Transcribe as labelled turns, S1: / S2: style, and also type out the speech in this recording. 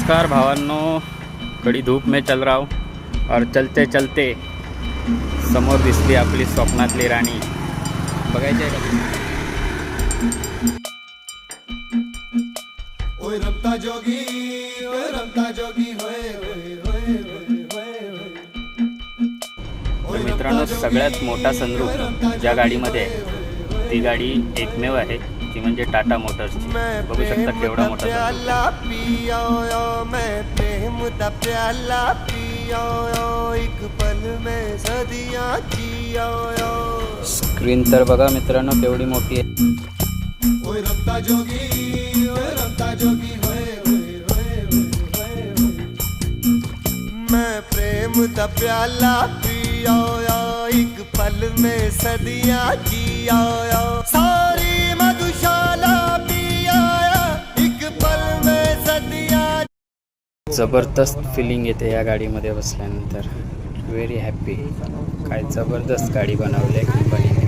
S1: नमस्कार भावांनो, कड़ी धूप में चल रहा हूँ और चलते चलते समोर दिसली आपली स्वप्नातली राणी. बघायची आहे का?
S2: ओय रमता जोगी, ओय रमता जोगी, होय होय होय होय होय.
S1: तर मित्रांनो, सगळ्यात मोठा सनरूफ ज्या गाडीमध्ये आहे ती गाडी एकमेव आहे, ती म्हणजे टाटा मोटर्सची. बघू शकता केवढा मोठा स्क्रीन तर बघा मित्रांनो केवढी मोठी आहे.
S2: ओय रमता जोगी, ओय रमता जोगी, होय होय होय होय होय. मैं प्रेम दा प्याला पिया, एक पल में सदियां जिया, सारी मधुशाला पिया, एक पल में सदियां.
S1: जबरदस्त फिलिंग येते या गाडीमध्ये बसल्यानंतर. Very happy. काय जबरदस्त गाडी बनवली आहे कंपनीने.